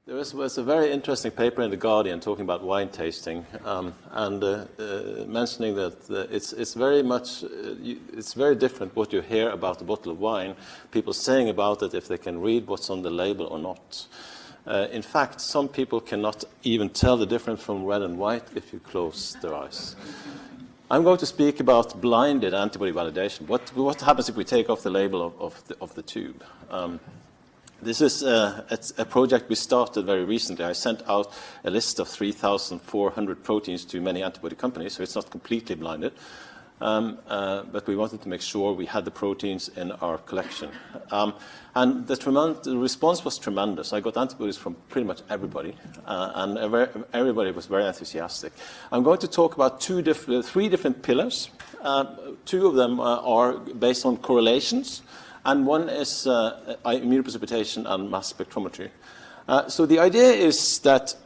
There was a very interesting paper in The Guardian talking about wine tasting, and mentioning that it's very different what you hear about a bottle of wine, people saying about it if they can read what's on the label or not. In fact, some people cannot even tell the difference from red and white if you close their eyes. I'm going to speak about blinded antibody validation. What happens if we take off the label of the tube? This is a project we started very recently. I sent out a list of 3,400 proteins to many antibody companies, so it's not completely blinded. But we wanted to make sure we had the proteins in our collection. And the response was tremendous. I got antibodies from pretty much everybody, and everybody was very enthusiastic. I'm going to talk about three different pillars. Two of them are based on correlations, and one is immunoprecipitation and mass spectrometry. So the idea is that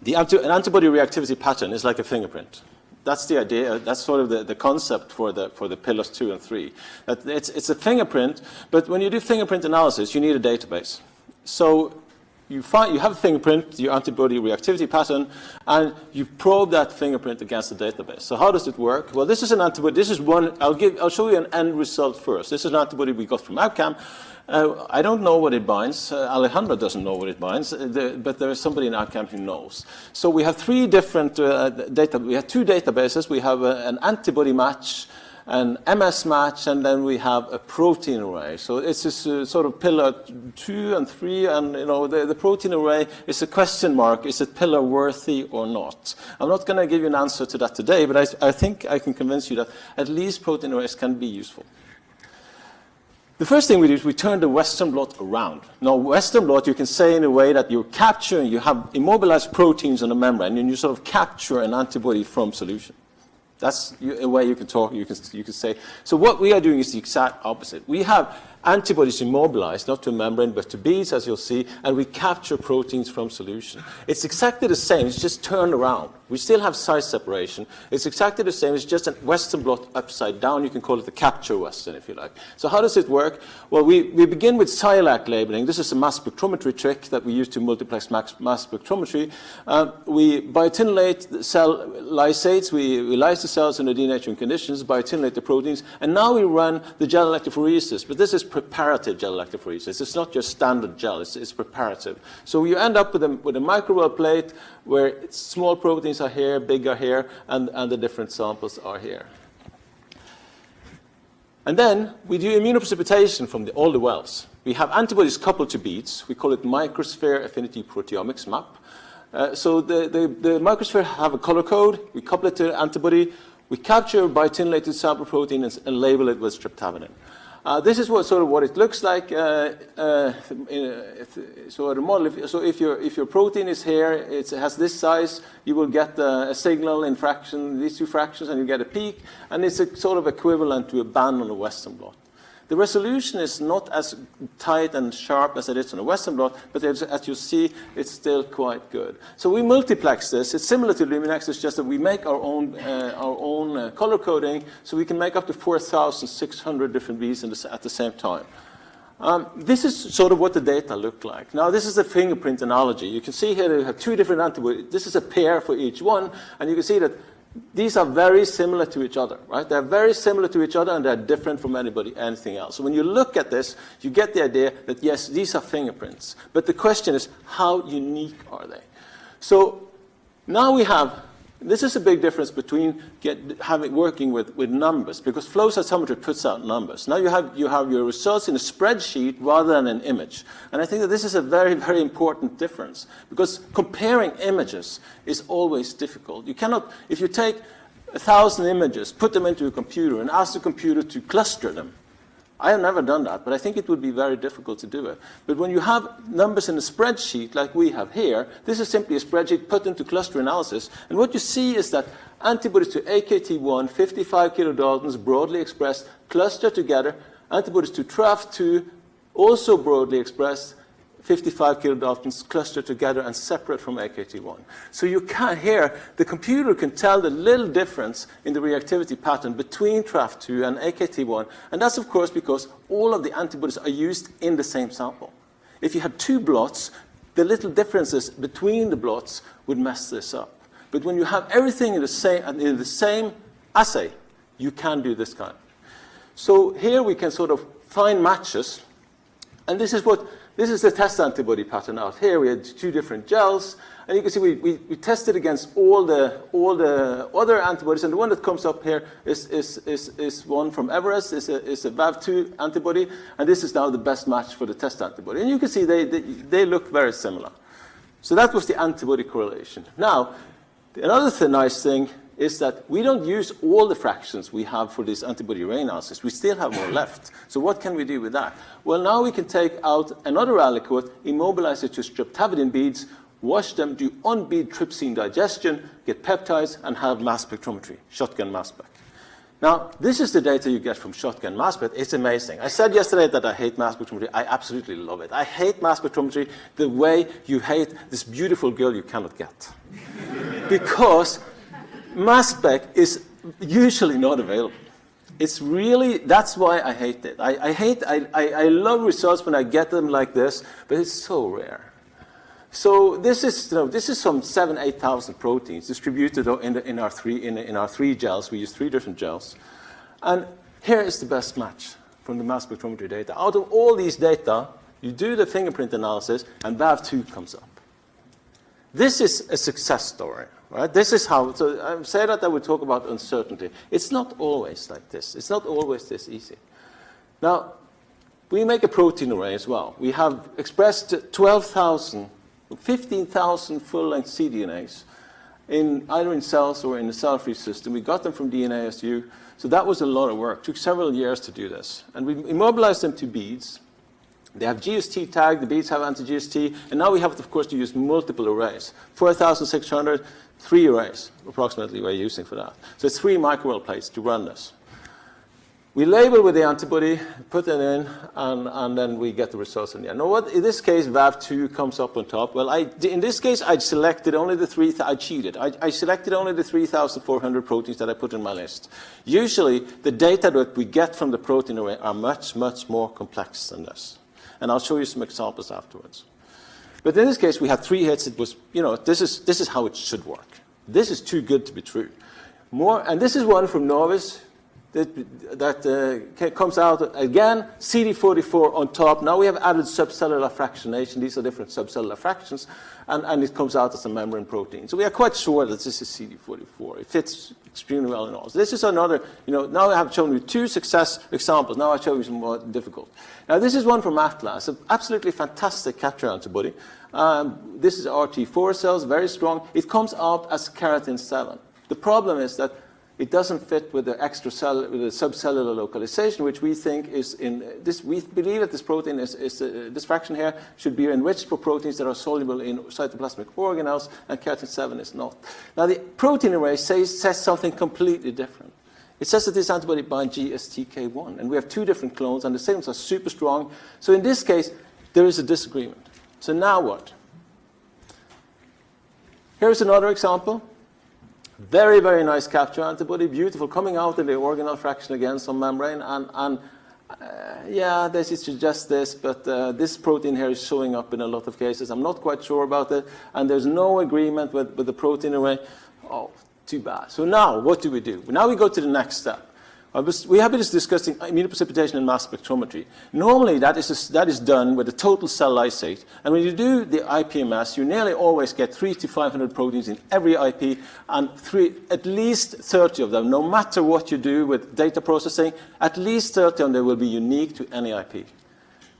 an antibody reactivity pattern is like a fingerprint. That's the idea. That's sort of the concept for the pillars 2 and 3. That it's a fingerprint, but when you do fingerprint analysis, you need a database. So you have a fingerprint, your antibody reactivity pattern, and you probe that fingerprint against the database. So how does it work? Well, this is an antibody. This is one. I'll show you an end result first. This is an antibody we got from Abcam. I don't know what it binds. Alejandro doesn't know what it binds, but there is somebody in Abcam who knows. So we have three different data. We have two databases. We have an antibody match, an MS match, and then we have a protein array. So it's this sort of pillar 2 and 3, and the protein array is a question mark. Is it pillar worthy or not? I'm not going to give you an answer to that today, but I think I can convince you that at least protein arrays can be useful. The first thing we do is we turn the Western blot around. Now, Western blot, you can say in a way that you're capturing, you have immobilized proteins on the membrane, and you sort of capture an antibody from solution. That's a way you can talk, you can say. So what we are doing is the exact opposite. We have antibodies immobilized, not to a membrane, but to beads, as you'll see, and we capture proteins from solution. It's exactly the same, it's just turned around. We still have size separation. It's exactly the same, it's just a Western blot upside down. You can call it the capture Western, if you like. So how does it work? Well, we begin with SILAC labeling. This is a mass spectrometry trick that we use to multiplex mass spectrometry. We biotinylate cell lysates. We lyse the cells under denaturing conditions, biotinylate the proteins, and now we run the gel electrophoresis. But this is preparative gel electrophoresis. It's not just standard gel, it's preparative. So you end up with a microwell plate where small proteins are here, big are here, and the different samples are here. And then we do immunoprecipitation from all the wells. We have antibodies coupled to beads. We call it microsphere affinity proteomics map. So the microsphere have a color code. We couple it to the antibody. We capture biotinylated sample protein and label it with streptavidin. This is what it looks like. So if your protein is here, it has this size, you will get a signal in these two fractions, and you get a peak, and it's sort of equivalent to a band on a Western blot. The resolution is not as tight and sharp as it is on a Western blot, but as you see, it's still quite good. So we multiplex this. It's similar to Luminex. It's just that we make our own color coding, so we can make up to 4,600 different beads at the same time. This is sort of what the data look like. Now, this is a fingerprint analogy. You can see here we have two different antibodies. This is a pair for each one, and you can see that these are very similar to each other, right? They're very similar to each other, and they're different from anything else. So when you look at this, you get the idea that, yes, these are fingerprints. But the question is, how unique are they? So now we have, this is a big difference between working with numbers, because flow cytometry puts out numbers. Now you have your results in a spreadsheet rather than an image. And I think that this is a very, very important difference, because comparing images is always difficult. You cannot, if you take 1,000 images, put them into a computer, and ask the computer to cluster them. I have never done that, but I think it would be very difficult to do it. But when you have numbers in a spreadsheet like we have here, this is simply a spreadsheet put into cluster analysis. And what you see is that antibodies to AKT1, 55 kilodaltons, broadly expressed, cluster together. Antibodies to TRAF2, also broadly expressed, 55 kilodaltons cluster together and separate from AKT1. So you can here, the computer can tell the little difference in the reactivity pattern between TRAF2 and AKT1, and that's of course because all of the antibodies are used in the same sample. If you had two blots, the little differences between the blots would mess this up. But when you have everything in the same assay, you can do this kind. So here we can sort of find matches, and this is the test antibody pattern out here. We had 2 different gels, and you can see we tested against all the other antibodies, and the one that comes up here is one from Everest. Is a VAV2 antibody, and this is now the best match for the test antibody. And you can see they look very similar. So that was the antibody correlation. Now, another nice thing is that we don't use all the fractions we have for this antibody array analysis. We still have more left. So what can we do with that? Well, now we can take out another aliquot, immobilize it to streptavidin beads, wash them, do on-bead trypsin digestion, get peptides, and have mass spectrometry, shotgun mass spec. Now, this is the data you get from shotgun mass spec. It's amazing. I said yesterday that I hate mass spectrometry. I absolutely love it. I hate mass spectrometry the way you hate this beautiful girl you cannot get. Because mass spec is usually not available. It's really, that's why I hate it. I love results when I get them like this, but it's so rare. So this is some 7,000 to 8,000 proteins distributed in our three gels. We use 3 different gels. And here is the best match from the mass spectrometry data. Out of all these data, you do the fingerprint analysis, and VAV2 comes up. This is a success story. Right? This is how, so I say that I would talk about uncertainty. It's not always like this. It's not always this easy. Now, we make a protein array as well. We have expressed 12,000, 15,000 full-length cDNAs either in cells or in the cell-free system. We got them from DNASU, so that was a lot of work. It took several years to do this. And we immobilized them to beads. They have GST tag, the beads have anti-GST, and now we have, of course, to use multiple arrays. 4,600, 3 arrays, approximately, we're using for that. So it's 3 microwell plates to run this. We label with the antibody, put it in, and then we get the results in the end. Now, in this case, VAV2 comes up on top. Well, in this case, I selected only I cheated. I selected only the 3,400 proteins that I put in my list. Usually, the data that we get from the protein array are much, much more complex than this. And I'll show you some examples afterwards. But in this case, we had 3 hits. It was, this is how it should work. This is too good to be true. And this is one from Novus that comes out again, CD44 on top. Now we have added subcellular fractionation. These are different subcellular fractions, and it comes out as a membrane protein. So we are quite sure that this is CD44. It fits extremely well in all. So this is another, now I have shown you 2 success examples. Now I show you some more difficult. Now this is one from Atlas, an absolutely fantastic capture antibody. This is RT4 cells, very strong. It comes out as keratin 7. The problem is that it doesn't fit with the subcellular localization, which we think is in this. We believe that this protein this fraction here should be enriched for proteins that are soluble in cytoplasmic organelles, and keratin 7 is not. Now the protein array says something completely different. It says that this antibody binds GSTK1, and we have 2 different clones, and the signals are super strong. So in this case, there is a disagreement. So now what? Here's another example. Very, very nice capture antibody, beautiful, coming out in the organelle fraction again, some membrane, yeah, this is just this, but this protein here is showing up in a lot of cases. I'm not quite sure about it, and there's no agreement with the protein array. Oh, too bad. So now, what do? Now we go to the next step. We have been discussing immunoprecipitation and mass spectrometry. Normally, that is done with a total cell lysate. And when you do the IPMS, you nearly always get 300 to 500 proteins in every IP, and at least 30 of them, no matter what you do with data processing, at least 30 of them will be unique to any IP.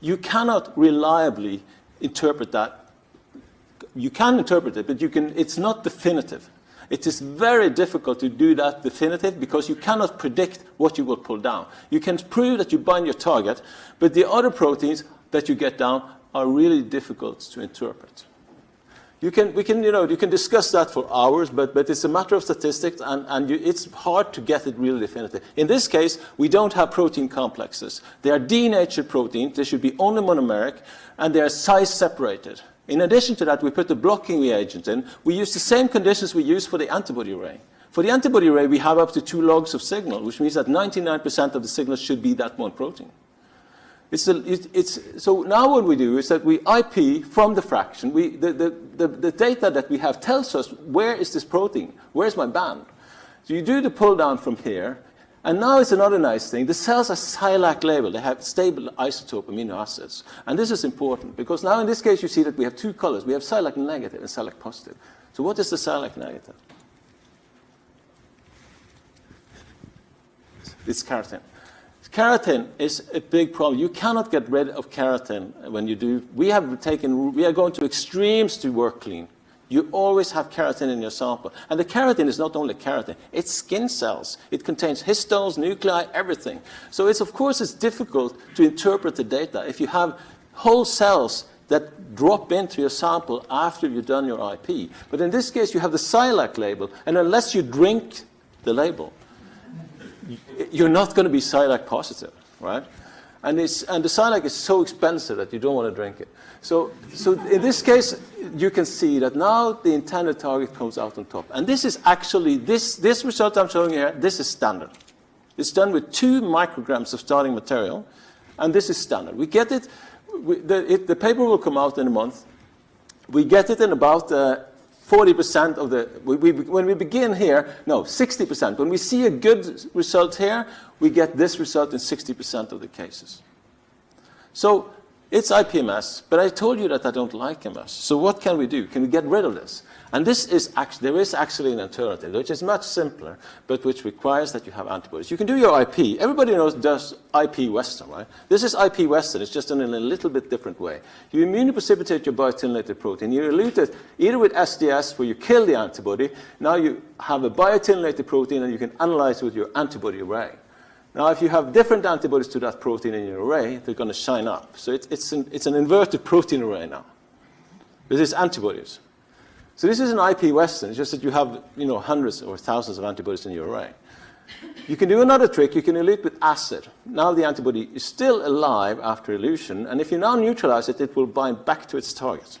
You cannot reliably interpret that. You can interpret it, but it's not definitive. It is very difficult to do that definitive because you cannot predict what you will pull down. You can prove that you bind your target, but the other proteins that you get down are really difficult to interpret. You can discuss that for hours, but it's a matter of statistics, and it's hard to get it really definitive. In this case, we don't have protein complexes. They are denatured proteins. They should be only monomeric, and they are size separated. In addition to that, we put the blocking reagent in. We use the same conditions we use for the antibody array. For the antibody array, we have up to 2 logs of signal, which means that 99% of the signal should be that one protein. So now what we do is that we IP from the fraction. The data that we have tells us where is this protein, where's my band. So you do the pull down from here, and now it's another nice thing. The cells are SILAC labeled. They have stable isotope amino acids. And this is important because now in this case you see that we have two colors. We have SILAC negative and SILAC positive. So what is the SILAC negative? It's keratin. Keratin is a big problem. You cannot get rid of keratin when you do. We are going to extremes to work clean. You always have keratin in your sample. And the keratin is not only keratin, it's skin cells. It contains histones, nuclei, everything. So of course it's difficult to interpret the data if you have whole cells that drop into your sample after you've done your IP. But in this case, you have the SILAC label, and unless you drink the label, you're not going to be SILAC positive, right? And the SILAC is so expensive that you don't want to drink it. So in this case, you can see that now the intended target comes out on top. And this is actually, this result I'm showing you here, this is standard. It's done with 2 micrograms of starting material, and this is standard. We get it, the paper will come out in a month. We get it in about 40% of the, when we begin here, no, 60%. When we see a good result here, we get this result in 60% of the cases. So it's IPMS, but I told you that I don't like MS. So what can we do? Can we get rid of this? And this is actually, there is actually an alternative, which is much simpler, but which requires that you have antibodies. You can do your IP. Everybody does IP Western, right? This is IP Western. It's just done in a little bit different way. You immunoprecipitate your biotinylated protein. You elute it either with SDS, where you kill the antibody. Now you have a biotinylated protein, and you can analyze it with your antibody array. Now, if you have different antibodies to that protein in your array, they're going to shine up. So it's an inverted protein array now. This is antibodies. So this is an IP Western. It's just that you have hundreds or thousands of antibodies in your array. You can do another trick. You can elute with acid. Now the antibody is still alive after elution, and if you now neutralize it, it will bind back to its target.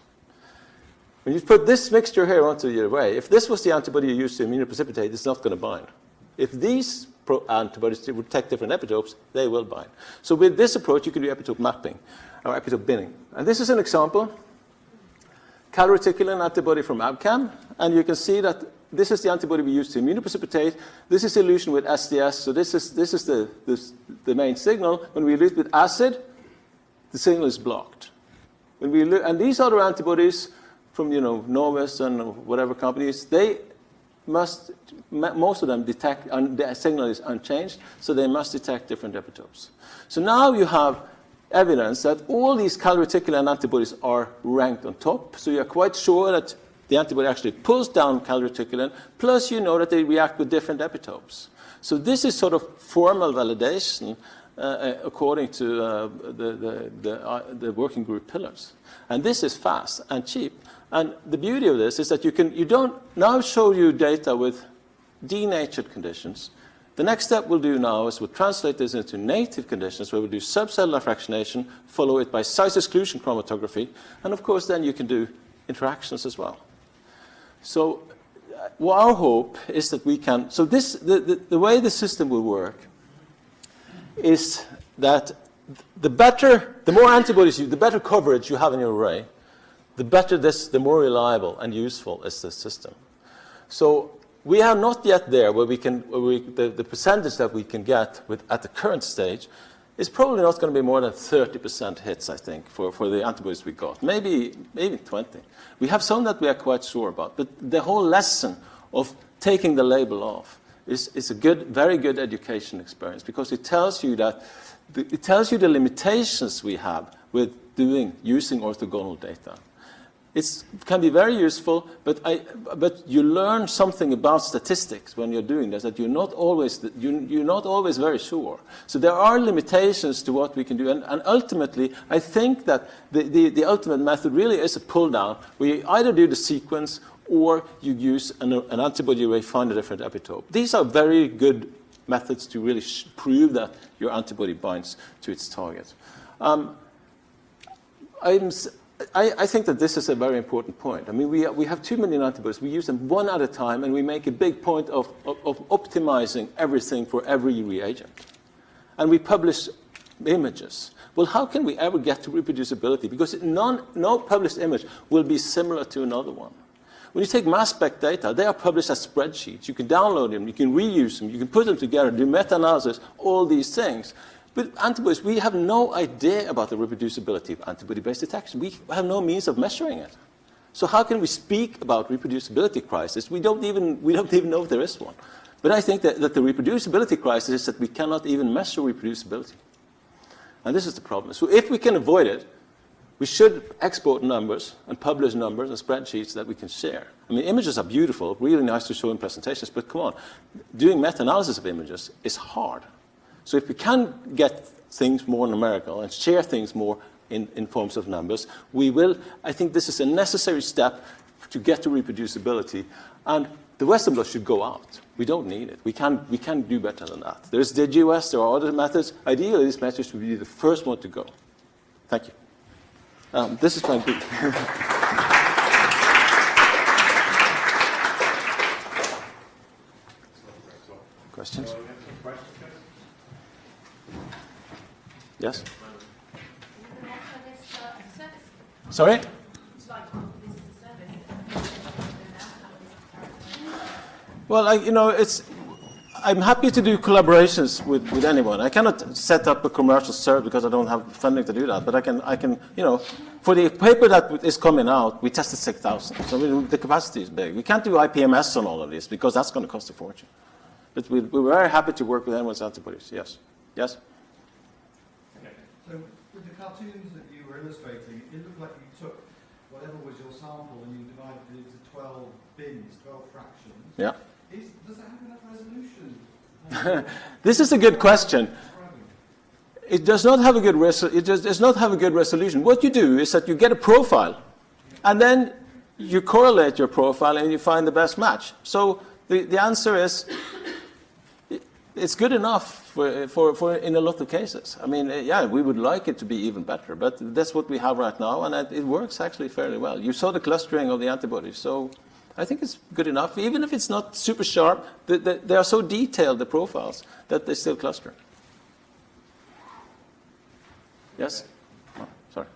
When you put this mixture here onto your array, if this was the antibody you used to immunoprecipitate, it's not going to bind. If these antibodies would take different epitopes, they will bind. So with this approach, you can do epitope mapping or epitope binning. And this is an example. Calreticulin antibody from Abcam, and you can see that this is the antibody we use to immunoprecipitate. This is elution with SDS, so this is the main signal. When we elute with acid, the signal is blocked. And these other antibodies from Novus and whatever companies, most of them detect, and the signal is unchanged, so they must detect different epitopes. So now you have evidence that all these calreticulin antibodies are ranked on top, so you're quite sure that the antibody actually pulls down calreticulin, plus you know that they react with different epitopes. So this is sort of formal validation according to the working group pillars. And this is fast and cheap. And the beauty of this is that you don't now show you data with denatured conditions. The next step we'll do now is we'll translate this into native conditions where we'll do subcellular fractionation, follow it by size exclusion chromatography, and of course then you can do interactions as well. So our hope is that we can, so the way the system will work is that the more antibodies the better coverage you have in your array, the more reliable and useful is this system. So we are not yet there where the percentage that we can get at the current stage is probably not going to be more than 30% hits, I think, for the antibodies we got. Maybe 20. We have some that we are quite sure about, but the whole lesson of taking the label off is a very good education experience, because it tells you the limitations we have with using orthogonal data. It can be very useful, but you learn something about statistics when you're doing this that you're not always very sure. So there are limitations to what we can do, and ultimately, I think that the ultimate method really is a pull down, where you either do the sequence or you use an antibody array, find a different epitope. These are very good methods to really prove that your antibody binds to its target. I think that this is a very important point. I mean, we have 2 million antibodies. We use them one at a time, and we make a big point of optimizing everything for every reagent. And we publish images. Well, how can we ever get to reproducibility? Because no published image will be similar to another one. When you take mass spec data, they are published as spreadsheets. You can download them, you can reuse them, you can put them together, do meta-analysis, all these things. But antibodies, we have no idea about the reproducibility of antibody-based detection. We have no means of measuring it. So how can we speak about reproducibility crisis? We don't even know if there is one. But I think that the reproducibility crisis is that we cannot even measure reproducibility. And this is the problem. So if we can avoid it, we should export numbers and publish numbers and spreadsheets that we can share. I mean, images are beautiful, really nice to show in presentations, but come on, doing meta-analysis of images is hard. So if we can get things more numerical and share things more in forms of numbers, we will. I think this is a necessary step to get to reproducibility. And the Western blot should go out. We don't need it. We can do better than that. There's the GOS, there are other methods. Ideally, this method should be the first one to go. Thank you. This is my group. Questions? Yes? Sorry? Well, I'm happy to do collaborations with anyone. I cannot set up a commercial service because I don't have funding to do that. But I can, for the paper that is coming out, we tested 6,000. So the capacity is big. We can't do IPMS on all of this because that's going to cost a fortune. But we're very happy to work with anyone's antibodies. Yes. Yes? So with the cartoons that you were illustrating, it looked like you took whatever was your sample and you divided it into 12 bins, 12 fractions. Yeah. Does that have enough resolution? This is a good question. It does not have a good resolution. What you do is that you get a profile, and then you correlate your profile and you find the best match. So the answer is, it's good enough for in a lot of cases. I mean, yeah, we would like it to be even better, but that's what we have right now, and it works actually fairly well. You saw the clustering of the antibodies, so I think it's good enough. Even if it's not super sharp, they are so detailed, the profiles, that they still cluster. Yes? Oh, sorry.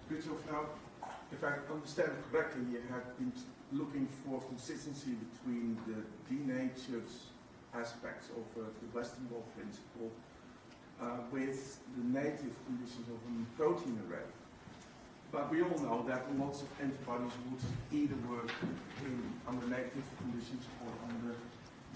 If I understand correctly, you have been looking for consistency between the denatured aspects of the Western blot principle with the native conditions of a protein array. But we all know that lots of antibodies would either work under native conditions or under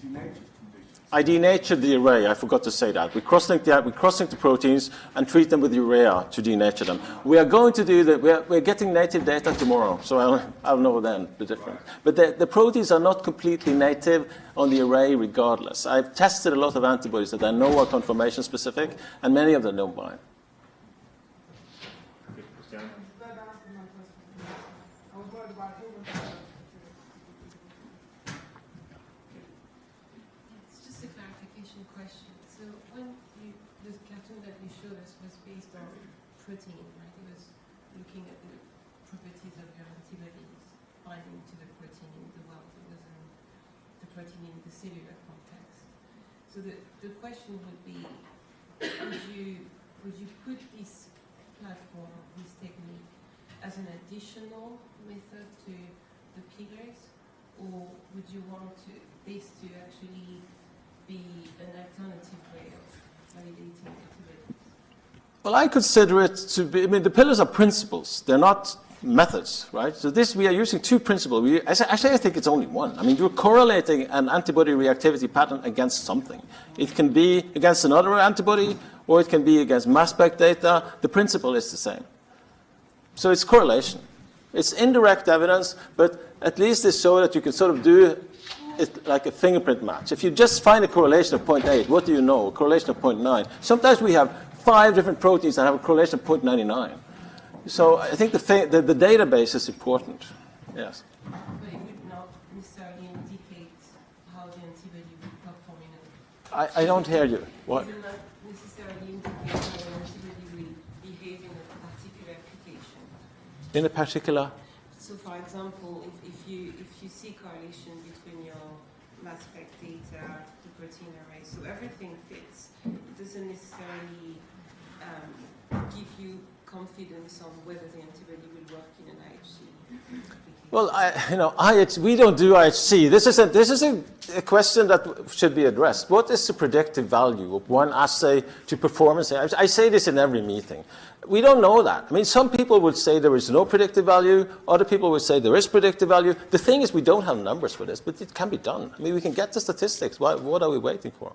denatured conditions. I denatured the array. I forgot to say that. We cross-link the proteins and treat them with urea to denature them. We are going to do that. We're getting native data tomorrow, so I'll know then the difference. But the proteins are not completely native on the array regardless. I've tested a lot of antibodies that I know are conformation specific, and many of them don't bind. Protein, right? It was looking at the properties of your antibodies binding to the protein in the world. It wasn't the protein in the cellular context. So the question would be, would you put this platform, this technique, as an additional method to the pillars, or would you want this to actually be an alternative way of validating antibodies? Well, I consider it to be, the pillars are principles. They're not methods, right? So we are using two principles. Actually, I think it's only one. I mean, you're correlating an antibody reactivity pattern against something. It can be against another antibody, or it can be against mass spec data. The principle is the same. So it's correlation. It's indirect evidence, but at least it shows that you can sort of do it like a fingerprint match. If you just find a correlation of 0.8, what do you know? A correlation of 0.9. Sometimes we have 5 different proteins that have a correlation of 0.99. So I think the database is important. Yes. But it would not necessarily indicate how the antibody would perform in I don't hear you. What? It will not necessarily indicate how the antibody will behave in a particular application. In a particular? So, for example, if you see correlation between your mass spec data, the protein array, so everything fits. It doesn't necessarily give you confidence on whether the antibody will work in an IHC? Well, we don't do IHC. This is a question that should be addressed. What is the predictive value of one assay to performance? I say this in every meeting. We don't know that. I mean, some people would say there is no predictive value. Other people would say there is predictive value. The thing is, we don't have numbers for this, but it can be done. I mean, we can get the statistics. What are we waiting for?